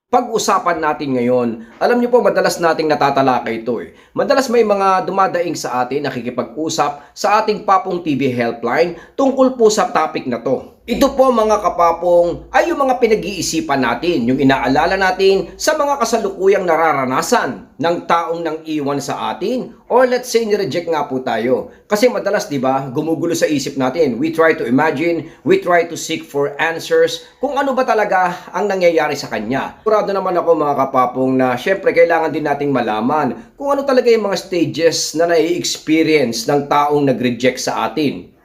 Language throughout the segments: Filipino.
Pag-usapan natin ngayon, alam niyo po madalas nating natatalakay ito eh. Madalas may mga dumadaing sa atin nakikipag-usap sa ating Papong TV helpline tungkol po sa topic na to. Ito po mga kapapong ay yung mga pinag-iisipan natin, yung inaalala natin sa mga kasalukuyang nararanasan ng taong nang iwan sa atin or let's say ni-reject nga po tayo. Kasi madalas 'di ba, gumugulo sa isip natin. We try to imagine, we try to seek for answers kung ano ba talaga ang nangyayari sa kanya. Sigurado naman ako mga kapapong na syempre kailangan din nating malaman kung ano talaga yung mga stages na nai-experience ng taong nag-reject sa atin.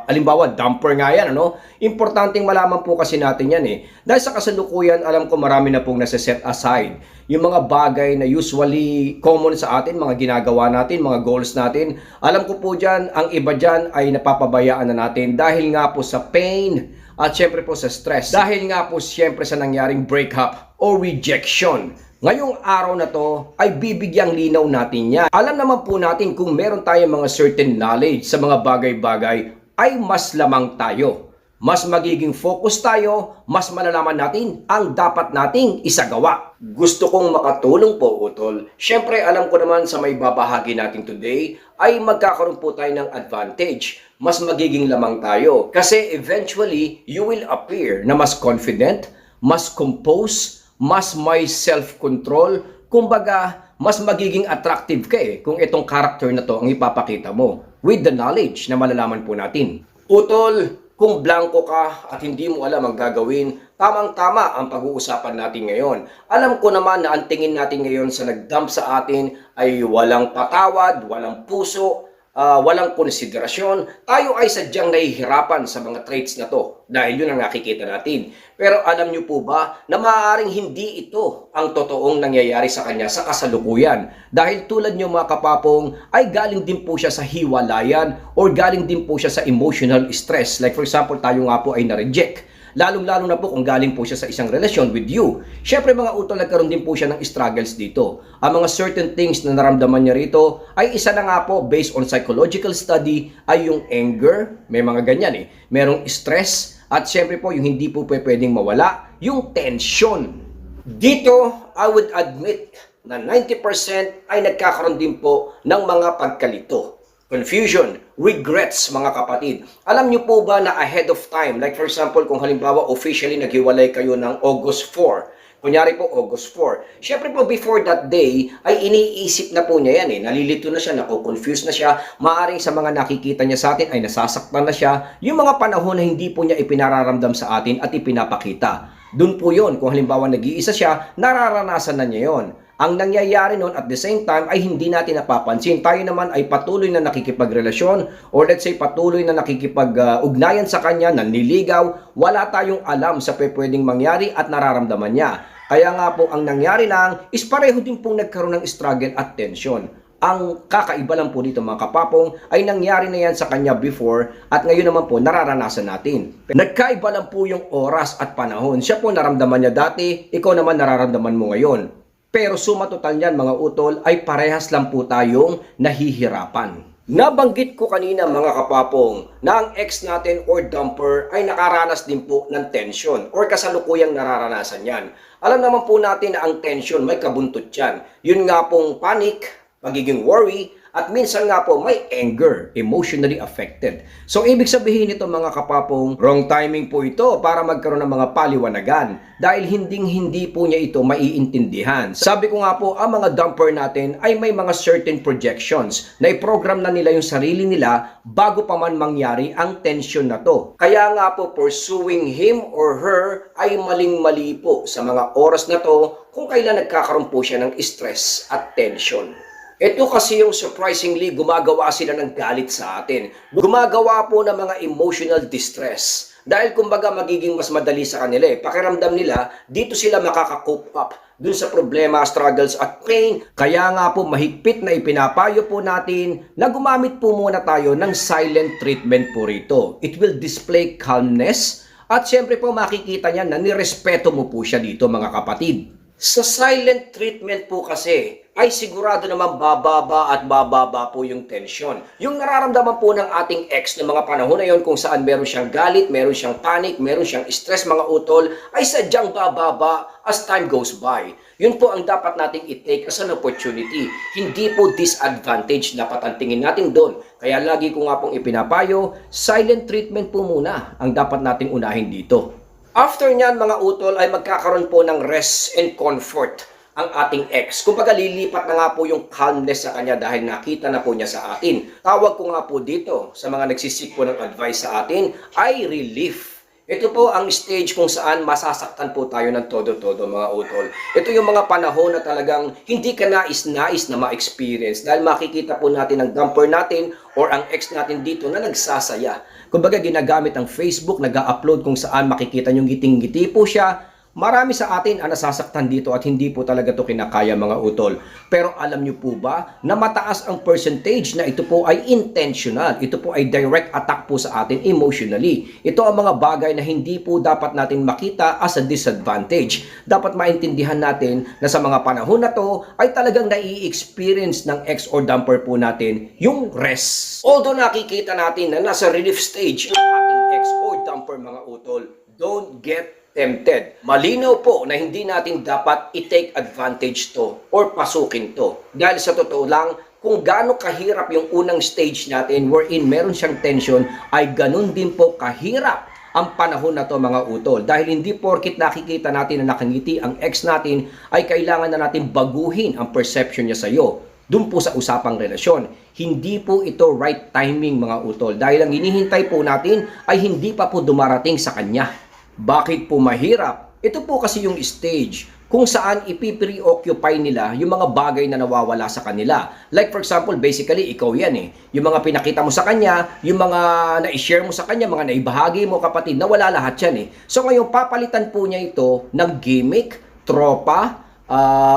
Halimbawa, dumper nga yan, ano? Importanteng malaman po kasi natin yan eh. Dahil sa kasalukuyan, alam ko marami na pong nasa-set aside. Yung mga bagay na usually common sa atin, mga ginagawa natin, mga goals natin. Alam ko po dyan, ang iba dyan ay napapabayaan na natin dahil nga po sa pain at syempre po sa stress. Dahil nga po syempre sa nangyaring breakup o rejection. Ngayong araw na to ay bibigyang linaw natin yan. Alam naman po natin kung meron tayong mga certain knowledge sa mga bagay-bagay ay mas lamang tayo. Mas magiging focus tayo, mas malalaman natin ang dapat nating isagawa. Gusto kong makatulong po, Utol. Siyempre, alam ko naman sa may babahagi natin today ay magkakaroon po tayo ng advantage. Mas magiging lamang tayo. Kasi eventually, you will appear na mas confident, mas composed, mas may self-control, kumbaga, mas magiging attractive ka eh kung itong character na to ang ipapakita mo with the knowledge na malalaman po natin. Utol, kung blanco ka at hindi mo alam ang gagawin, tamang-tama ang pag-uusapan natin ngayon. Alam ko naman na ang tingin natin ngayon sa nag-dump sa atin ay walang patawad, walang puso, walang konsiderasyon. Tayo ay sadyang nahihirapan sa mga traits na to dahil yun ang nakikita natin. Pero alam nyo po ba na maaaring hindi ito ang totoong nangyayari sa kanya sa kasalukuyan? Dahil tulad nyo mga kapapong ay galing din po siya sa hiwalayan or galing din po siya sa emotional stress. Like for example, tayo nga po ay na-reject. Lalong-lalo na po kung galing po siya sa isang relasyon with you. Siyempre mga utol, nagkaroon din po siya ng struggles dito. Ang mga certain things na naramdaman niya rito ay isa na nga po based on psychological study ay yung anger, may mga ganyan eh. Merong stress at siyempre po yung hindi po pwedeng mawala, yung tension. Dito, I would admit na 90% ay nagkakaroon din po ng mga pagkalito. Confusion, regrets mga kapatid. Alam niyo po ba na ahead of time, like for example, kung halimbawa officially naghiwalay kayo ng August 4, kunyari po August 4, syempre po before that day, ay iniisip na po niya yan eh. Nalilito na siya, nako-confuse na siya, maaring sa mga nakikita niya sa atin ay nasasaktan na siya, yung mga panahon na hindi po niya ipinararamdam sa atin at ipinapakita. Doon po yon, kung halimbawa nag-iisa siya, nararanasan na niya yon. Ang nangyayari noon at the same time ay hindi natin napapansin. Tayo naman ay patuloy na nakikipagrelasyon or let's say patuloy na nakikipag-ugnayan sa kanya, nanliligaw. Wala tayong alam sa pwedeng mangyari at nararamdaman niya. Kaya nga po ang nangyari lang is pareho din pong nagkaroon ng struggle at tension. Ang kakaiba lang po dito mga kapapong ay nangyari na yan sa kanya before at ngayon naman po nararanasan natin. Nagkaiba lang po yung oras at panahon. Siya po naramdaman niya dati, ikaw naman nararamdaman mo ngayon. Pero suma total niyan mga utol ay parehas lang po tayong nahihirapan. Nabanggit ko kanina mga kapapong na ang ex natin or dumper ay nakaranas din po ng tension or kasalukuyang nararanasan yan. Alam naman po natin na ang tension may kabuntot yan. Yun nga pong panic, pagiging worry, at minsan nga po may anger, emotionally affected. So ibig sabihin nito mga kapapong, wrong timing po ito para magkaroon ng mga paliwanagan dahil hindi po niya ito maiintindihan. Sabi ko nga po, ang mga dumper natin ay may mga certain projections na i-program na nila yung sarili nila bago pa man mangyari ang tension na to. Kaya nga po pursuing him or her ay maling-mali po sa mga oras na to kung kailan nagkakaroon po siya ng stress at tension. Ito kasi yung surprisingly gumagawa sila ng galit sa atin. Gumagawa po ng mga emotional distress. Dahil kumbaga magiging mas madali sa kanila eh. Pakiramdam nila, dito sila makaka-cope up dun sa problema, struggles at pain. Kaya nga po mahigpit na ipinapayo po natin na gumamit po muna tayo ng silent treatment po rito. It will display calmness at syempre po makikita niya na nirespeto mo po siya dito mga kapatid. Sa silent treatment po kasi, ay sigurado naman bababa at bababa po yung tensyon. Yung nararamdaman po ng ating ex ng mga panahon na yon kung saan meron siyang galit, meron siyang panic, meron siyang stress mga utol, ay sadyang bababa as time goes by. Yun po ang dapat nating i-take as an opportunity. Hindi po disadvantage dapat ang tingin natin doon. Kaya lagi ko nga pong ipinapayo, silent treatment po muna ang dapat nating unahin dito. After nyan mga utol ay magkakaroon po ng rest and comfort ang ating ex. Kumbaga lilipat na nga po yung calmness sa kanya dahil nakita na po niya sa atin. Tawag ko nga po dito sa mga nagsisik po ng advice sa atin ay relief. Ito po ang stage kung saan masasaktan po tayo ng todo-todo mga utol. Ito yung mga panahon na talagang hindi ka nais-nais na ma-experience dahil makikita po natin ang dumper natin or ang ex natin dito na nagsasaya. Kumbaga ginagamit ang Facebook, nag-upload kung saan makikita nyo ngiting-ngiti po siya. Marami sa atin ang nasasaktan dito at hindi po talaga to kinakaya mga utol. Pero alam nyo po ba na mataas ang percentage na ito po ay intentional. Ito po ay direct attack po sa atin emotionally. Ito ang mga bagay na hindi po dapat natin makita as a disadvantage. Dapat maintindihan natin na sa mga panahon na to ay talagang nai-experience ng ex or dumper po natin yung rest. Although nakikita natin na nasa relief stage ang ating ex or dumper mga utol, don't get tempted. Malinaw po na hindi natin dapat i-take advantage to or pasukin to. Dahil sa totoo lang, kung gaano kahirap yung unang stage natin wherein meron siyang tension, ay ganun din po kahirap ang panahon na to mga utol. Dahil hindi porkit nakikita natin na nakangiti ang ex natin, ay kailangan na natin baguhin ang perception niya sa iyo. Doon po sa usapang relasyon. Hindi po ito right timing mga utol. Dahil ang hinihintay po natin ay hindi pa po dumarating sa kanya. Bakit po mahirap? Ito po kasi yung stage kung saan ipipreoccupy nila yung mga bagay na nawawala sa kanila. Like for example, basically, ikaw yan eh. Yung mga pinakita mo sa kanya, yung mga na-share mo sa kanya, mga naibahagi mo kapatid, nawala lahat yan eh. So ngayon, papalitan po niya ito ng gimmick, tropa,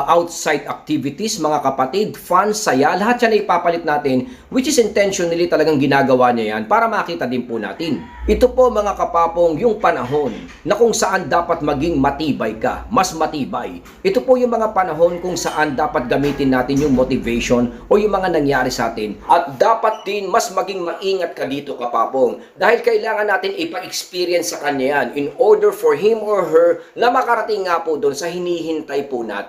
outside activities, mga kapatid, fun, saya, lahat yan ay ipapalit natin, which is intentionally talagang ginagawa niya yan para makita din po natin. Ito po mga kapapong yung panahon na kung saan dapat maging matibay ka, mas matibay. Ito po yung mga panahon kung saan dapat gamitin natin yung motivation o yung mga nangyari sa atin. At dapat din mas maging maingat ka dito kapapong dahil kailangan natin ipa-experience sa kanya yan in order for him or her na makarating nga po doon sa hinihintay po natin.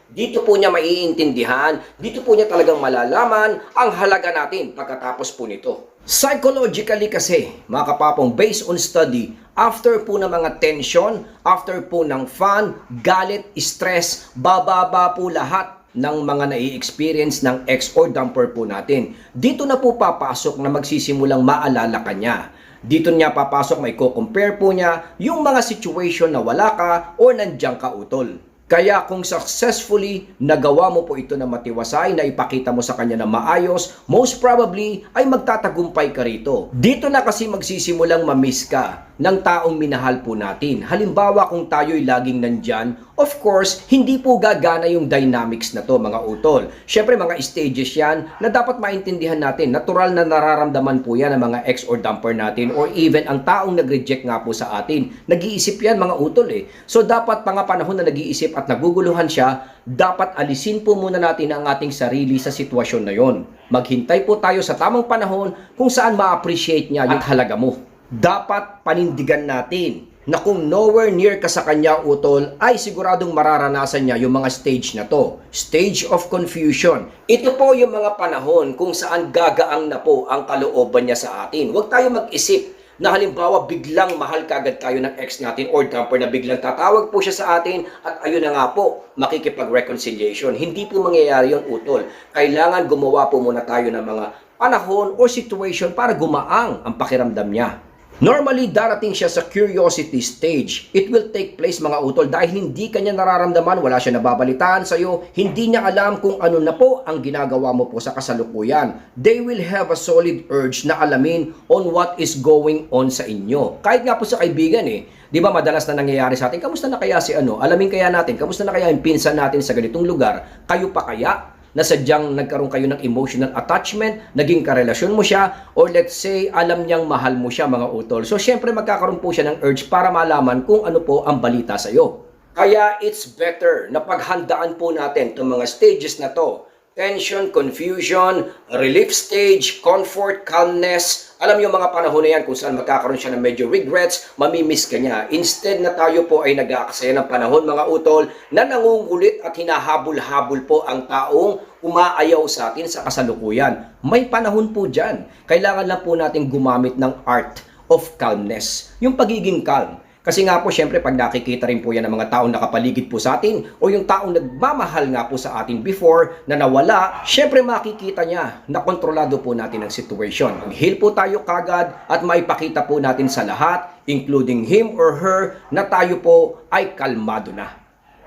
Dito po niya maiintindihan, dito po niya talagang malalaman ang halaga natin pagkatapos po nito. Psychologically kasi, mga kapapong, based on study, after po ng mga tension, after po ng fun, galit, stress, bababa po lahat ng mga nai-experience ng ex or dumper po natin. Dito na po papasok na magsisimulang maalala ka niya. Dito niya papasok, may co-compare po niya yung mga situation na wala ka o nandiyan ka utol. Kaya kung successfully nagawa mo po ito na matiwasay, na ipakita mo sa kanya na maayos, most probably ay magtatagumpay ka rito. Dito na kasi magsisimulang mamiss ka ng taong minahal po natin. Halimbawa kung tayo'y laging nandyan, of course, hindi po gagana yung dynamics na to mga utol. Syempre mga stages yan na dapat maintindihan natin. Natural na nararamdaman po yan ng mga ex or dumper natin or even ang taong nag-reject nga po sa atin. Nag-iisip yan mga utol eh. So dapat mga panahon na nag-iisip at naguguluhan siya, dapat alisin po muna natin ang ating sarili sa sitwasyon na yon. Maghintay po tayo sa tamang panahon kung saan ma-appreciate niya yung halaga mo. Dapat panindigan natin na kung nowhere near ka sa kanya utol, ay siguradong mararanasan niya yung mga stage na to. Stage of confusion. Ito po yung mga panahon kung saan gagaang na po ang kalooban niya sa atin. Huwag tayo mag-isip na halimbawa biglang mahal kagad tayo ng ex natin or dumper na biglang tatawag po siya sa atin at ayun na nga po, makikipag-reconciliation. Hindi po mangyayari yun utol. Kailangan gumawa po muna tayo ng mga panahon or situation para gumaang ang pakiramdam niya. Normally, darating siya sa curiosity stage. It will take place mga utol dahil hindi kanya nararamdaman, wala siya nababalitaan sa iyo, hindi niya alam kung ano na po ang ginagawa mo po sa kasalukuyan. They will have a solid urge na alamin on what is going on sa inyo. Kahit nga po sa kaibigan eh, di ba madalas na nangyayari sa atin, kamusta na kaya si ano? Alamin kaya natin, kamusta na kaya yung pinsan natin sa ganitong lugar? Kayo pa kaya? Na sadyang nagkaroon kayo ng emotional attachment, naging karelasyon mo siya, or let's say, alam niyang mahal mo siya mga utol. So, syempre magkakaroon po siya ng urge para malaman kung ano po ang balita sa iyo. Kaya it's better na paghandaan po natin itong mga stages na to. Tension, confusion, relief stage, comfort, calmness. Alam niyo mga panahon na yan kung saan magkakaroon siya ng medyo regrets, mamimiss ka niya. Instead na tayo po ay nag-aaksaya ng panahon mga utol na nangungulit at hinahabol-habol po ang taong umaayaw sa atin sa kasalukuyan. May panahon po dyan. Kailangan lang po natin gumamit ng art of calmness. Yung pagiging calm. Kasi nga po, syempre, pag nakikita rin po yan ng mga taong nakapaligid po sa atin o yung taong nagmamahal nga po sa atin before na nawala, syempre makikita niya na kontrolado po natin ang situation. Mag-heal po tayo kagad at maipakita po natin sa lahat, including him or her, na tayo po ay kalmado na.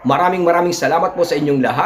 Maraming salamat po sa inyong lahat.